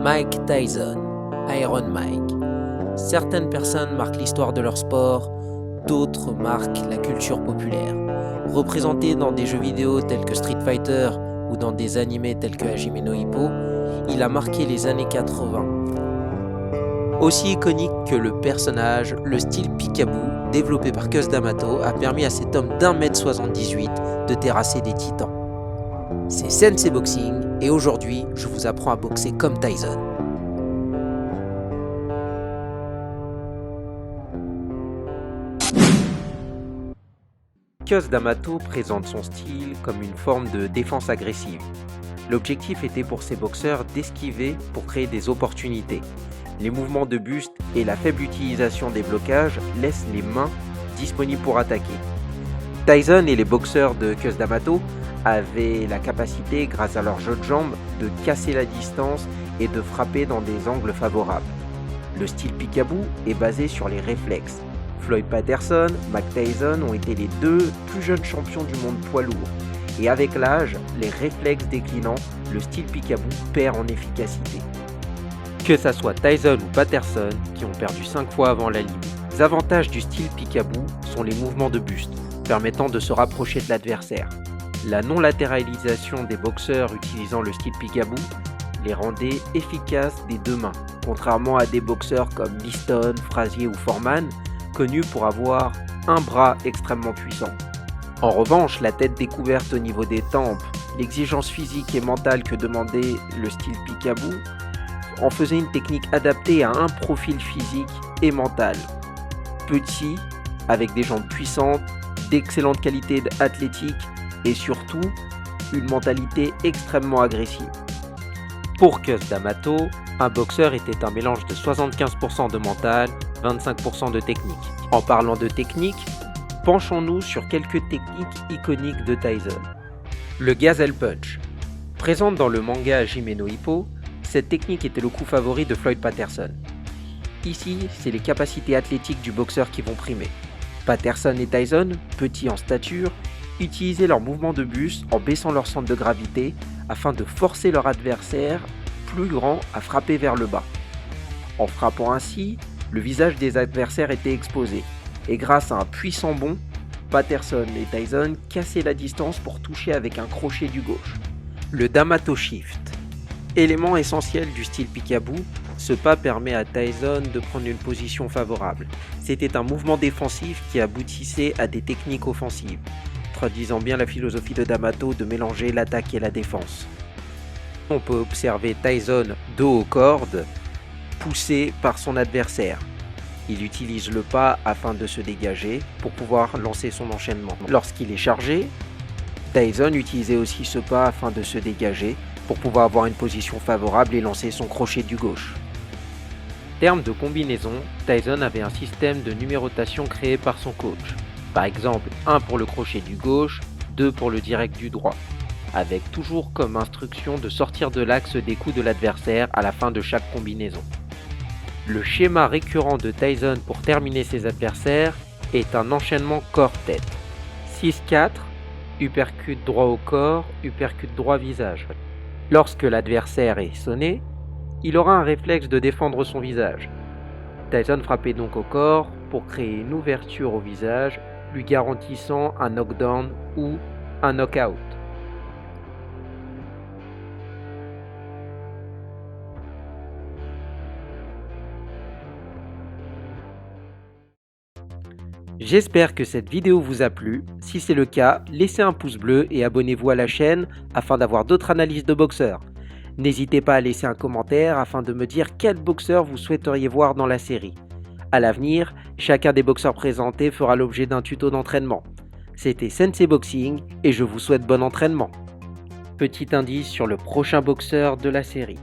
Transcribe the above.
Mike Tyson, Iron Mike. Certaines personnes marquent l'histoire de leur sport, d'autres marquent la culture populaire. Représenté dans des jeux vidéo tels que Street Fighter ou dans des animés tels que Hajime no Ippo, il a marqué les années 80. Aussi iconique que le personnage, le style Peekaboo, développé par Cus D'Amato, a permis à cet homme d'1m78 de terrasser des titans. C'est Sensei Boxing et aujourd'hui, je vous apprends à boxer comme Tyson. Cus D'Amato présente son style comme une forme de défense agressive. L'objectif était pour ces boxeurs d'esquiver pour créer des opportunités. Les mouvements de buste et la faible utilisation des blocages laissent les mains disponibles pour attaquer. Tyson et les boxeurs de Cus D'Amato avaient la capacité, grâce à leur jeu de jambes, de casser la distance et de frapper dans des angles favorables. Le style Peekaboo est basé sur les réflexes. Floyd Patterson, Mike Tyson ont été les deux plus jeunes champions du monde poids lourd. Et avec l'âge, les réflexes déclinant, le style Peekaboo perd en efficacité. Que ça soit Tyson ou Patterson, qui ont perdu 5 fois avant la limite. Les avantages du style Peekaboo sont les mouvements de buste, permettant de se rapprocher de l'adversaire. La non-latéralisation des boxeurs utilisant le style Peekaboo les rendait efficaces des deux mains, contrairement à des boxeurs comme Liston, Frazier ou Foreman, connus pour avoir un bras extrêmement puissant. En revanche, la tête découverte au niveau des tempes, l'exigence physique et mentale que demandait le style Peekaboo en faisait une technique adaptée à un profil physique et mental. Petit, avec des jambes puissantes, d'excellente qualité athlétique et surtout une mentalité extrêmement agressive. Pour Cus D'Amato, un boxeur était un mélange de 75% de mental, 25% de technique. En parlant de technique, penchons-nous sur quelques techniques iconiques de Tyson. Le Gazelle Punch. Présente dans le manga Hajime no Ippo, cette technique était le coup favori de Floyd Patterson. Ici, c'est les capacités athlétiques du boxeur qui vont primer. Patterson et Tyson, petits en stature, utilisaient leur mouvement de buste en baissant leur centre de gravité afin de forcer leur adversaire plus grand à frapper vers le bas. En frappant ainsi, le visage des adversaires était exposé et grâce à un puissant bond, Patterson et Tyson cassaient la distance pour toucher avec un crochet du gauche. Le D'Amato Shift. Élément essentiel du style Peekaboo, ce pas permet à Tyson de prendre une position favorable. C'était un mouvement défensif qui aboutissait à des techniques offensives, traduisant bien la philosophie de D'Amato de mélanger l'attaque et la défense. On peut observer Tyson dos aux cordes, poussé par son adversaire. Il utilise le pas afin de se dégager pour pouvoir lancer son enchaînement. Lorsqu'il est chargé, Tyson utilisait aussi ce pas afin de se dégager pour pouvoir avoir une position favorable et lancer son crochet du gauche. En termes de combinaison, Tyson avait un système de numérotation créé par son coach. Par exemple, 1 pour le crochet du gauche, 2 pour le direct du droit, avec toujours comme instruction de sortir de l'axe des coups de l'adversaire à la fin de chaque combinaison. Le schéma récurrent de Tyson pour terminer ses adversaires est un enchaînement corps-tête. 6-4, uppercut droit au corps, uppercut droit visage. Lorsque l'adversaire est sonné, il aura un réflexe de défendre son visage. Tyson frappait donc au corps pour créer une ouverture au visage, lui garantissant un knockdown ou un knockout. J'espère que cette vidéo vous a plu. Si c'est le cas, laissez un pouce bleu et abonnez-vous à la chaîne afin d'avoir d'autres analyses de boxeurs. N'hésitez pas à laisser un commentaire afin de me dire quel boxeur vous souhaiteriez voir dans la série. À l'avenir, chacun des boxeurs présentés fera l'objet d'un tuto d'entraînement. C'était Sensei Boxing et je vous souhaite bon entraînement. Petit indice sur le prochain boxeur de la série.